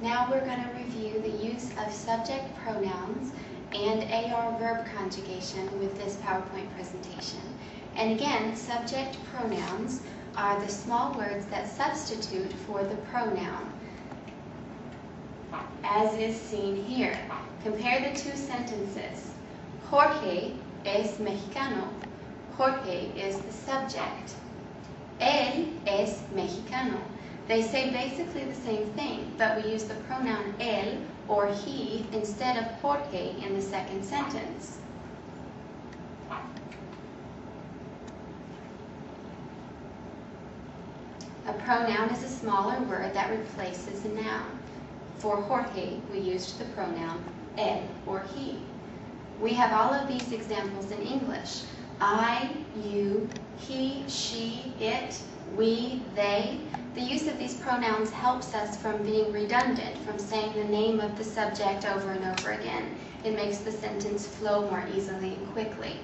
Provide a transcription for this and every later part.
Now we're going to review the use of subject pronouns and AR verb conjugation with this PowerPoint presentation. And again, subject pronouns are the small words that substitute for the pronoun, as is seen here. Compare the two sentences. Jorge es mexicano. Jorge is the subject. Él es mexicano. They say basically the same thing, but we use the pronoun él or he instead of Jorge in the second sentence. A pronoun is a smaller word that replaces a noun. For Jorge, we used the pronoun él or he. We have all of these examples in English. I, you, he, she, it, we, they. The use of these pronouns helps us from being redundant, from saying the name of the subject over and over again. It makes the sentence flow more easily and quickly.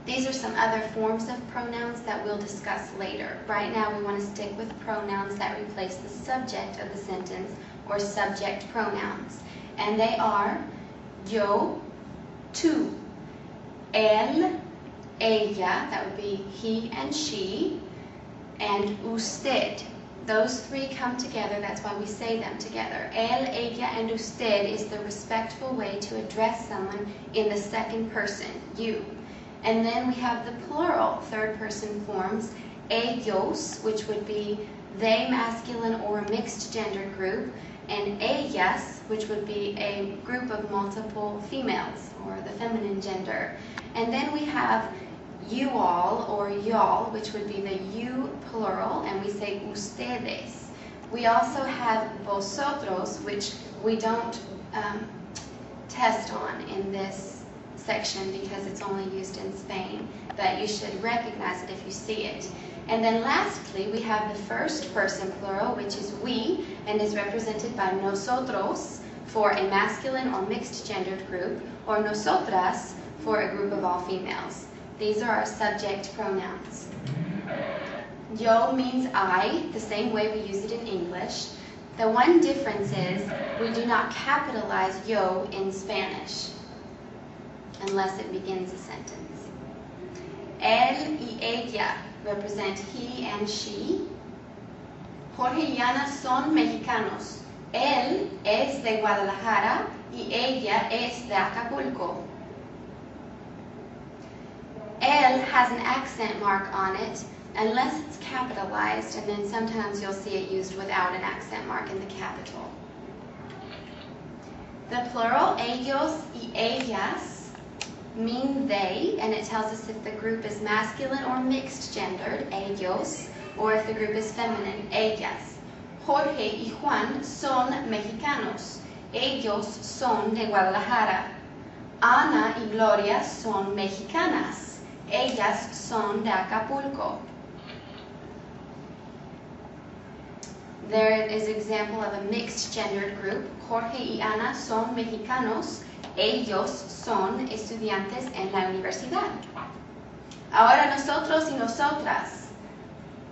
These are some other forms of pronouns that we'll discuss later. Right now we want to stick with pronouns that replace the subject of the sentence, or subject pronouns. And they are yo, tú, él, ella, that would be he and she, and usted. Those three come together, that's why we say them together. Él, ella, and usted is the respectful way to address someone in the second person, you. And then we have the plural third person forms, ellos, which would be they, masculine or a mixed gender group, and ellas, which would be a group of multiple females, or the feminine gender. And then we have you all or y'all, which would be the you plural, and we say ustedes. We also have vosotros, which we don't test on in this section because it's only used in Spain, but you should recognize it if you see it. And then lastly, we have the first person plural, which is we, and is represented by nosotros for a masculine or mixed gendered group, or nosotras for a group of all females. These are our subject pronouns. Yo means I, the same way we use it in English. The one difference is we do not capitalize yo in Spanish unless it begins a sentence. Él y ella represent he and she. Jorge y Ana son mexicanos. Él es de Guadalajara y ella es de Acapulco. Él has an accent mark on it unless it's capitalized, and then sometimes you'll see it used without an accent mark in the capital. The plural ellos y ellas mean they, and it tells us if the group is masculine or mixed gendered, ellos, or if the group is feminine, ellas. Jorge y Juan son mexicanos. Ellos son de Guadalajara. Ana y Gloria son mexicanas. Ellas son de Acapulco. There is an example of a mixed gendered group. Jorge y Ana son mexicanos. Ellos son estudiantes en la universidad. Ahora nosotros y nosotras.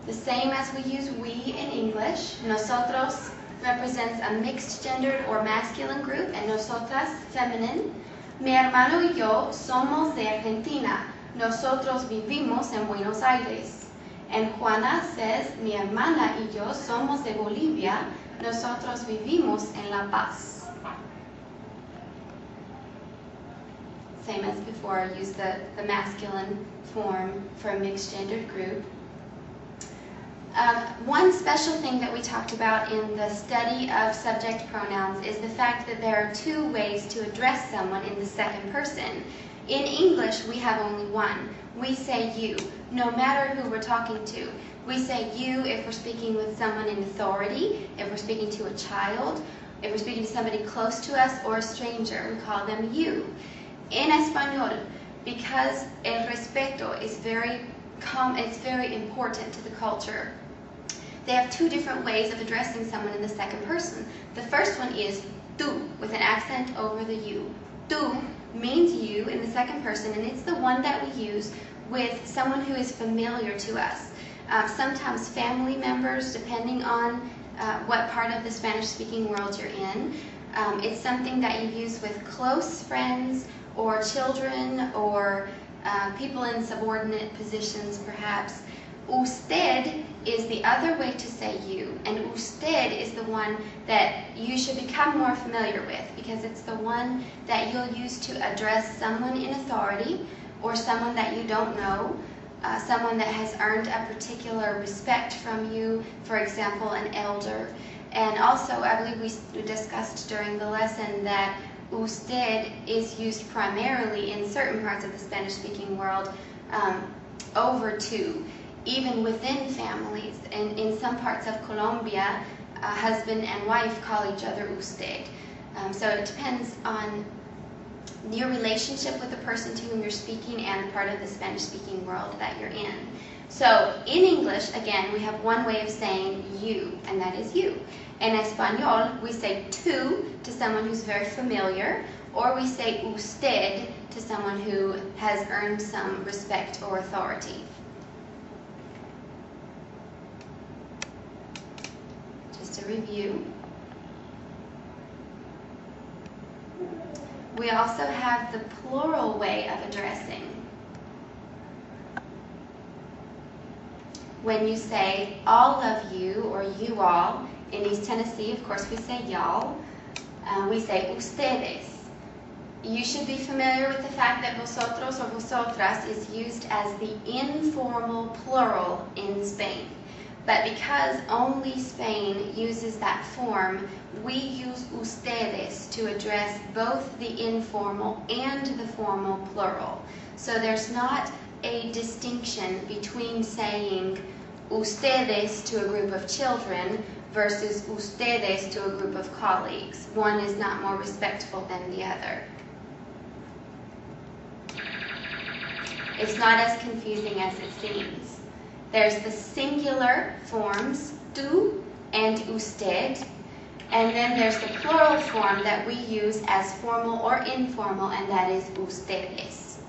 The same as we use we in English. Nosotros represents a mixed gendered or masculine group, and nosotras feminine. Mi hermano y yo somos de Argentina. Nosotros vivimos en Buenos Aires. And Juana says, mi hermana y yo somos de Bolivia. Nosotros vivimos en La Paz. Same as before, I used the masculine form for a mixed gendered group. One special thing that we talked about in the study of subject pronouns is the fact that there are two ways to address someone in the second person. In English, we have only one. We say you, no matter who we're talking to. We say you if we're speaking with someone in authority, if we're speaking to a child, if we're speaking to somebody close to us or a stranger, we call them you. In Espanol, because el respeto is very important to the culture, they have two different ways of addressing someone in the second person. The first one is tú, with an accent over the you. Tú means you in the second person, and it's the one that we use with someone who is familiar to us. Sometimes family members, depending on what part of the Spanish-speaking world you're in. It's something that you use with close friends or children or people in subordinate positions, perhaps. Usted is the other way to say you, and usted is the one that you should become more familiar with because it's the one that you'll use to address someone in authority or someone that you don't know, someone that has earned a particular respect from you, for example, an elder. And also, I believe we discussed during the lesson that usted is used primarily in certain parts of the Spanish-speaking world over to, even within families. And in some parts of Colombia, husband and wife call each other usted. So it depends on your relationship with the person to whom you're speaking and the part of the Spanish-speaking world that you're in. So in English, again, we have one way of saying you, and that is you. In Espanol, we say tú to someone who's very familiar, or we say usted to someone who has earned some respect or authority. Just a review. We also have the plural way of addressing. When you say all of you or you all, in East Tennessee, of course, we say y'all. We say ustedes. You should be familiar with the fact that vosotros or vosotras is used as the informal plural in Spain. But because only Spain uses that form, we use ustedes to address both the informal and the formal plural. So there's not a distinction between saying ustedes to a group of children versus ustedes to a group of colleagues. One is not more respectful than the other. It's not as confusing as it seems. There's the singular forms, tú and usted, and then there's the plural form that we use as formal or informal, and that is ustedes.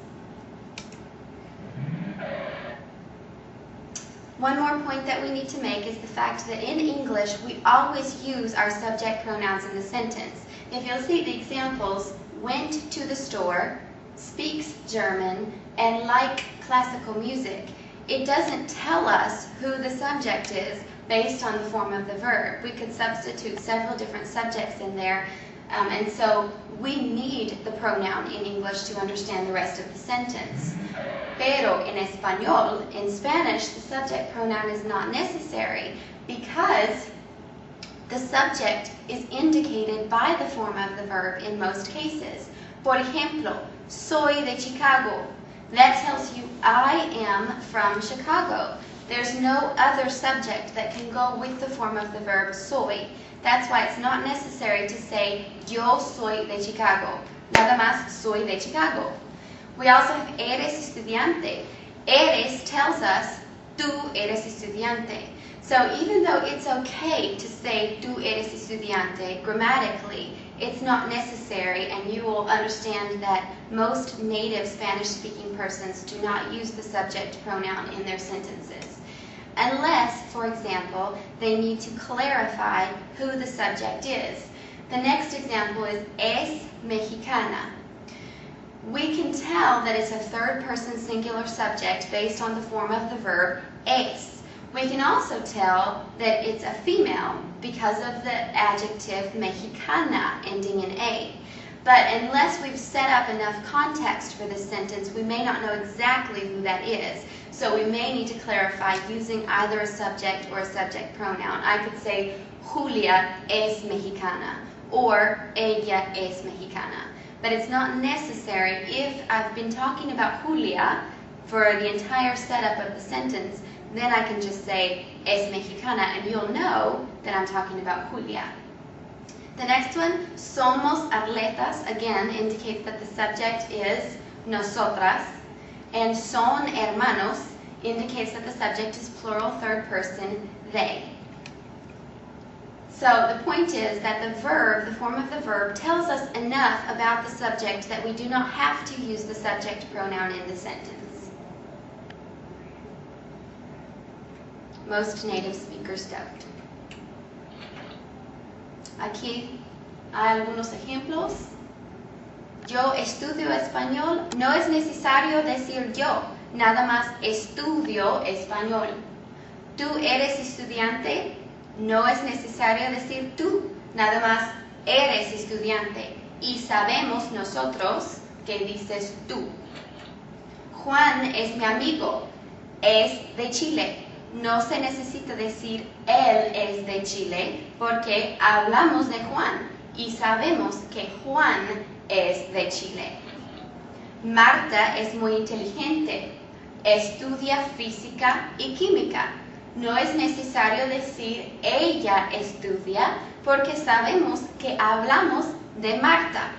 One more point that we need to make is the fact that in English, we always use our subject pronouns in the sentence. If you'll see the examples, went to the store, speaks German, and like classical music, it doesn't tell us who the subject is based on the form of the verb. We could substitute several different subjects in there, and so we need the pronoun in English to understand the rest of the sentence. Pero en español, in Spanish, the subject pronoun is not necessary because the subject is indicated by the form of the verb in most cases. Por ejemplo, soy de Chicago. That tells you I am from Chicago. There's no other subject that can go with the form of the verb soy. That's why it's not necessary to say yo soy de Chicago. Nada más soy de Chicago. We also have eres estudiante. Eres tells us tú eres estudiante. So even though it's okay to say tú eres estudiante grammatically, it's not necessary, and you will understand that most native Spanish-speaking persons do not use the subject pronoun in their sentences. Unless, for example, they need to clarify who the subject is. The next example is es mexicana. We can tell that it's a third-person singular subject based on the form of the verb es. We can also tell that it's a female because of the adjective mexicana ending in a. But unless we've set up enough context for this sentence, we may not know exactly who that is. So we may need to clarify using either a subject or a subject pronoun. I could say, Julia es mexicana, or ella es mexicana. But it's not necessary if I've been talking about Julia for the entire setup of the sentence, then I can just say es mexicana, and you'll know that I'm talking about Julia. The next one, somos atletas, again indicates that the subject is nosotras, and son hermanos indicates that the subject is plural third person, they. So the point is that the verb, the form of the verb, tells us enough about the subject that we do not have to use the subject pronoun in the sentence. Most native speakers don't. Aquí hay algunos ejemplos. Yo estudio español. No es necesario decir yo, nada más estudio español. Tú eres estudiante. No es necesario decir tú, nada más eres estudiante. Y sabemos nosotros que dices tú. Juan es mi amigo. Es de Chile. No se necesita decir él es de Chile porque hablamos de Juan y sabemos que Juan es de Chile. Marta es muy inteligente. Estudia física y química. No es necesario decir ella estudia porque sabemos que hablamos de Marta.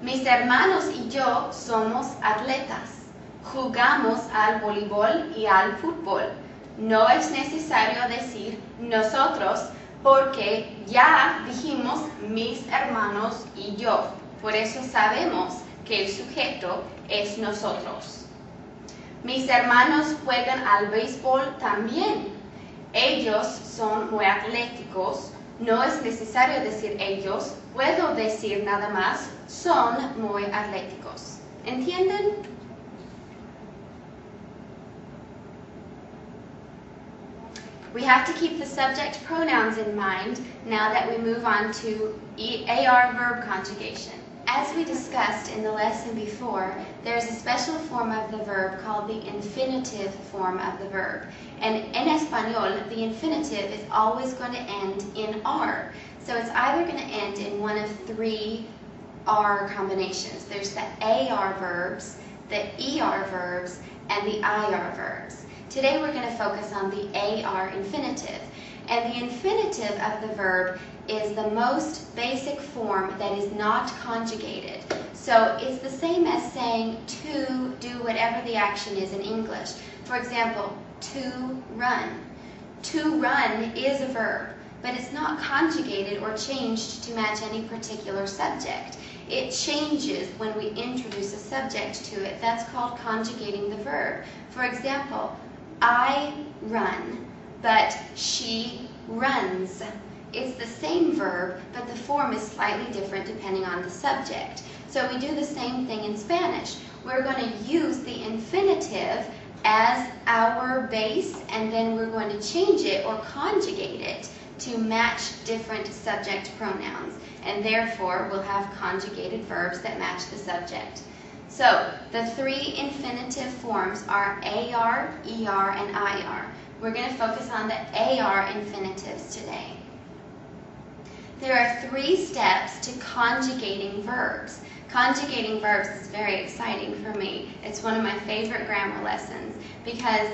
Mis hermanos y yo somos atletas. Jugamos al voleibol y al fútbol. No es necesario decir nosotros porque ya dijimos mis hermanos y yo. Por eso sabemos que el sujeto es nosotros. Mis hermanos juegan al béisbol también. Ellos son muy atléticos. No es necesario decir ellos. Puedo decir nada más son muy atléticos. ¿Entienden? We have to keep the subject pronouns in mind now that we move on to AR verb conjugation. As we discussed in the lesson before, there's a special form of the verb called the infinitive form of the verb. And in Espanol, the infinitive is always going to end in R. So it's either going to end in one of three R combinations. There's the AR verbs, the ER verbs, and the IR verbs. Today we're going to focus on the AR infinitive. And the infinitive of the verb is the most basic form that is not conjugated. So it's the same as saying to do whatever the action is in English. For example, to run. To run is a verb, but it's not conjugated or changed to match any particular subject. It changes when we introduce a subject to it. That's called conjugating the verb. For example, I run, but she runs. It's the same verb, but the form is slightly different depending on the subject. So we do the same thing in Spanish. We're going to use the infinitive as our base, and then we're going to change it or conjugate it to match different subject pronouns. And therefore, we'll have conjugated verbs that match the subject. So, the three infinitive forms are AR, ER, and IR. We're going to focus on the AR infinitives today. There are 3 steps to conjugating verbs. Conjugating verbs is very exciting for me. It's one of my favorite grammar lessons because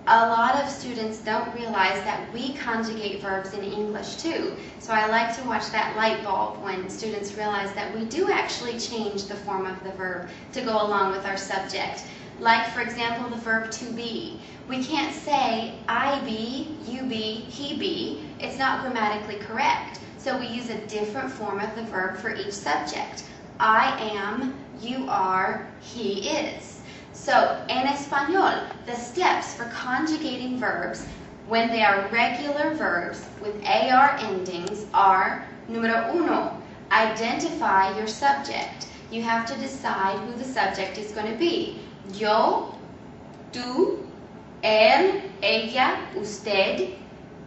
a lot of students don't realize that we conjugate verbs in English too. So I like to watch that light bulb when students realize that we do actually change the form of the verb to go along with our subject. Like, for example, the verb to be. We can't say I be, you be, he be. It's not grammatically correct. So we use a different form of the verb for each subject. I am, you are, he is. So, en español, the steps for conjugating verbs when they are regular verbs with AR endings are, número 1, identify your subject. You have to decide who the subject is going to be. Yo, tú, él, ella, usted,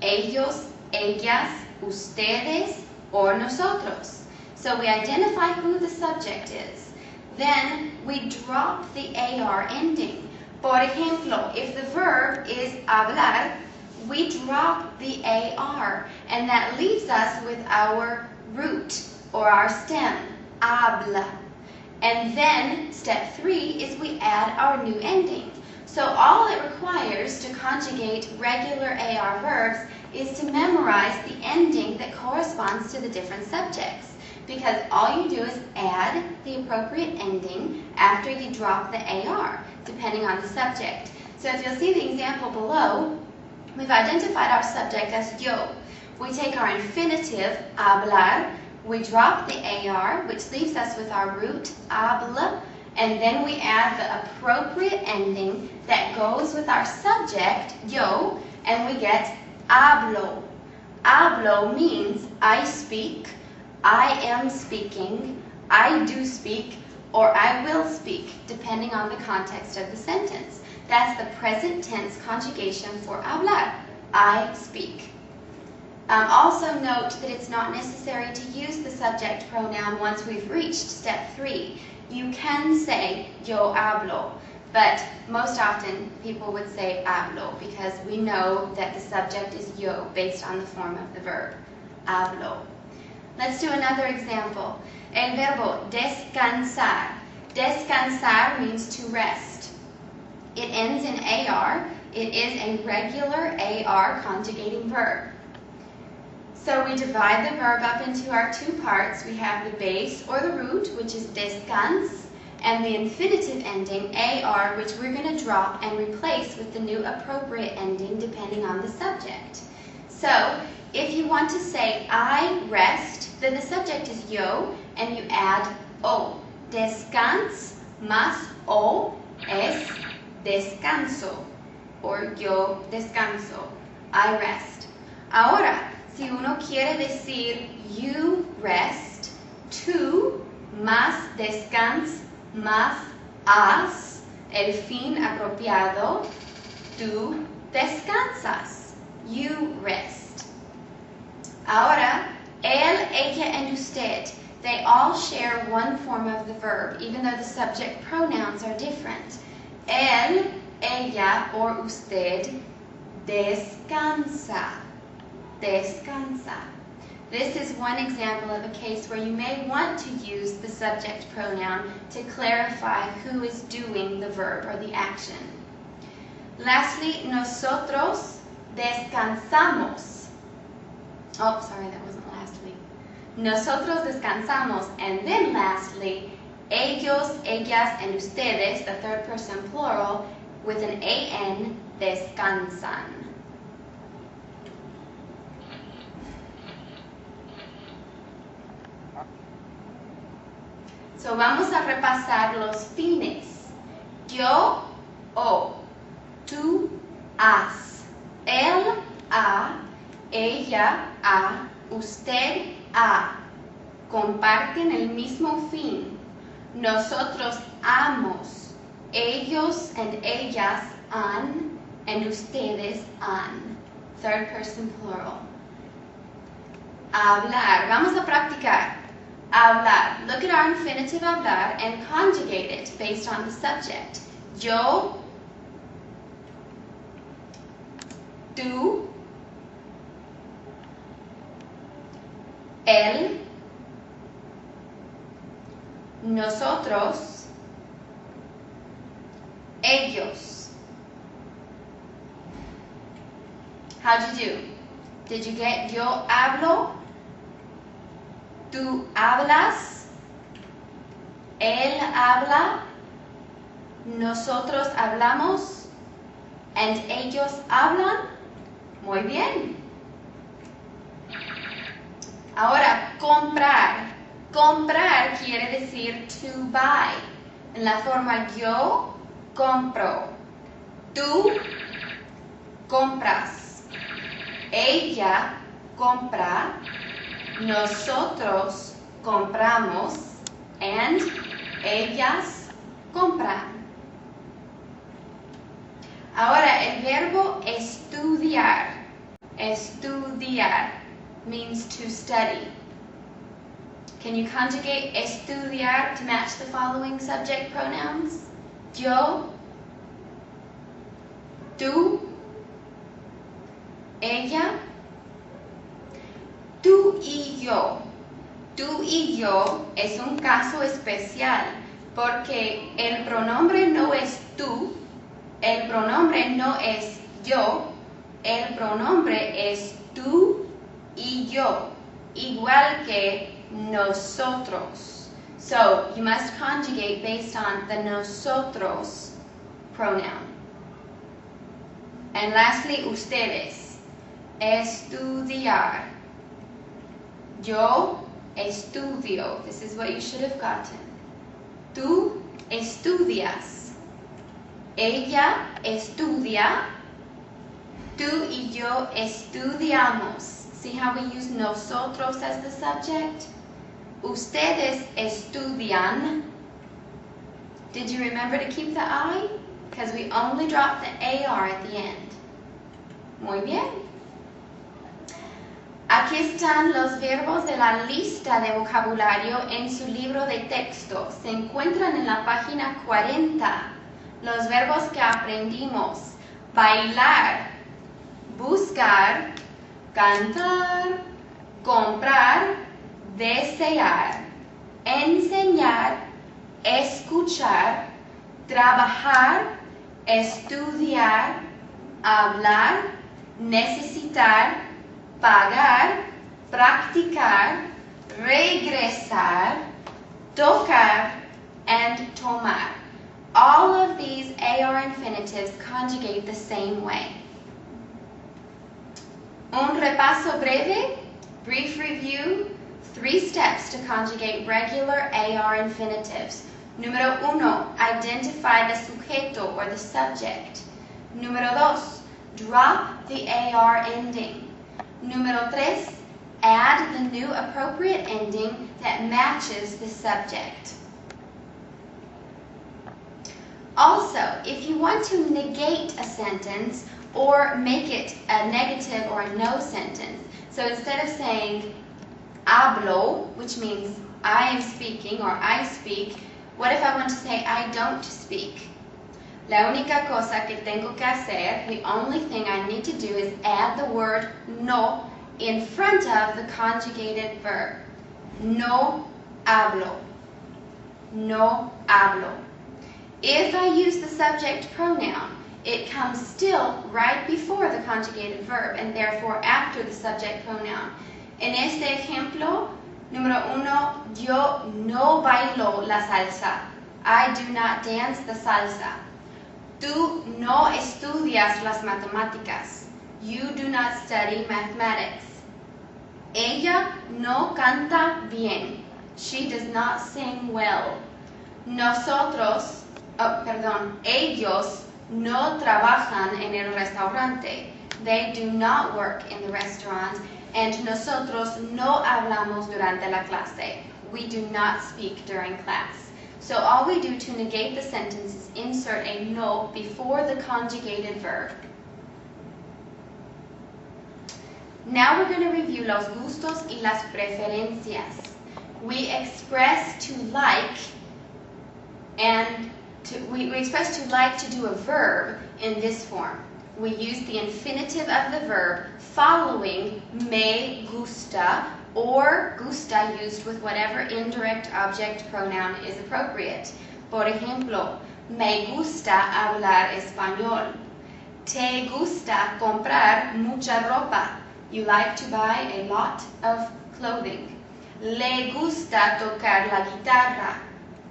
ellos, ellas, ustedes, or nosotros. So we identify who the subject is. Then we drop the AR ending. Por ejemplo, if the verb is hablar, we drop the AR, and that leaves us with our root or our stem, habla. And then step 3 is we add our new ending. So all it requires to conjugate regular AR verbs is to memorize the ending that corresponds to the different subjects. Because all you do is add the appropriate ending after you drop the AR, depending on the subject. So if you'll see the example below, we've identified our subject as yo. We take our infinitive, hablar, we drop the AR, which leaves us with our root, habla, and then we add the appropriate ending that goes with our subject, yo, and we get hablo. hablo means I speak, I am speaking, I do speak, or I will speak, depending on the context of the sentence. That's the present tense conjugation for hablar, I speak. Also note that it's not necessary to use the subject pronoun once we've reached step 3. You can say yo hablo, but most often people would say hablo because we know that the subject is yo based on the form of the verb, hablo. Let's do another example. El verbo descansar. Descansar means to rest. It ends in AR. It is a regular AR conjugating verb. So we divide the verb up into our two parts. We have the base or the root, which is descans, and the infinitive ending, AR, which we're going to drop and replace with the new appropriate ending depending on the subject. So if you want to say I rest, then the subject is yo, and you add o. Descans más o es descanso, or yo descanso, I rest. Ahora, si uno quiere decir you rest, tú más descans más has, el fin apropiado, tú descansas, you rest. Ahora, él, ella, and usted, they all share one form of the verb, even though the subject pronouns are different. Él, ella, or usted descansa. Descansa. This is one example of a case where you may want to use the subject pronoun to clarify who is doing the verb or the action. Lastly, nosotros descansamos. Oh, sorry, that wasn't lastly. Nosotros descansamos. And then lastly, ellos, ellas, and ustedes, the third person plural, with an an, descansan. So vamos a repasar los fines. Yo, o, tú, has, él, a, ella, a, usted, a. Comparten el mismo fin. Nosotros amos, ellos and ellas han, and ustedes han. Third person plural. Hablar. Vamos a practicar. Hablar. Look at our infinitive hablar and conjugate it based on the subject. Yo, tú, él, nosotros, ellos. How'd you do? Did you get yo hablo? Tú hablas, él habla, nosotros hablamos, and ellos hablan. Muy bien. Ahora, comprar. Comprar quiere decir to buy. En la forma yo compro. Tú compras. Ella compra. Nosotros compramos, and ellas compran. Ahora, el verbo estudiar. Estudiar means to study. Can you conjugate estudiar to match the following subject pronouns? Yo, tú, ella, tú y yo. Tú y yo es un caso especial porque el pronombre no es tú, el pronombre no es yo, el pronombre es tú y yo, igual que nosotros. So you must conjugate based on the nosotros pronoun. And lastly, ustedes. Estudiar. Yo estudio. This is what you should have gotten. Tú estudias. Ella estudia. Tú y yo estudiamos. See how we use nosotros as the subject? Ustedes estudian. Did you remember to keep the I? Because we only dropped the AR at the end. Muy bien. Aquí están los verbos de la lista de vocabulario en su libro de texto. Se encuentran en la página 40. Los verbos que aprendimos: bailar, buscar, cantar, comprar, desear, enseñar, escuchar, trabajar, estudiar, hablar, necesitar, pagar, practicar, regresar, tocar, and tomar. All of these AR infinitives conjugate the same way. Un repaso breve, brief review, 3 steps to conjugate regular AR infinitives. Número 1, identify the sujeto or the subject. Número 2, drop the AR ending. Número 3, add the new appropriate ending that matches the subject. Also, if you want to negate a sentence or make it a negative or a no sentence, so instead of saying hablo, which means I am speaking or I speak, what if I want to say I don't speak? La única cosa que tengo que hacer, the only thing I need to do is add the word no in front of the conjugated verb. No hablo. No hablo. If I use the subject pronoun, it comes still right before the conjugated verb and therefore after the subject pronoun. En este ejemplo, número 1, yo no bailo la salsa. I do not dance the salsa. Tú no estudias las matemáticas. You do not study mathematics. Ella no canta bien. She does not sing well. Ellos no trabajan en el restaurante. They do not work in the restaurant. And nosotros no hablamos durante la clase. We do not speak during class. So all we do to negate the sentence is insert a no before the conjugated verb. Now we're going to review los gustos y las preferencias. We express to like and we express to like to do a verb in this form. We use the infinitive of the verb following me gusta or gusta used with whatever indirect object pronoun is appropriate. Por ejemplo, me gusta hablar español. Te gusta comprar mucha ropa. You like to buy a lot of clothing. Le gusta tocar la guitarra.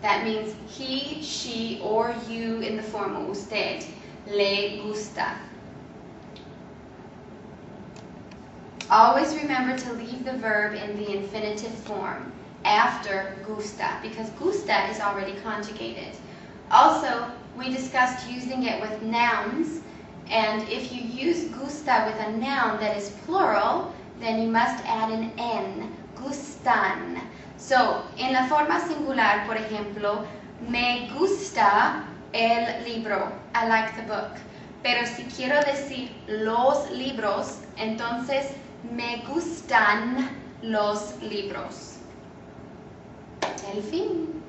That means he, she, or you in the formal usted. Le gusta. Always remember to leave the verb in the infinitive form after gusta because gusta is already conjugated. Also, we discussed using it with nouns, and if you use gusta with a noun that is plural, then you must add an N, gustan. So, en la forma singular, por ejemplo, me gusta el libro. I like the book. Pero si quiero decir los libros, entonces me gustan los libros. El fin.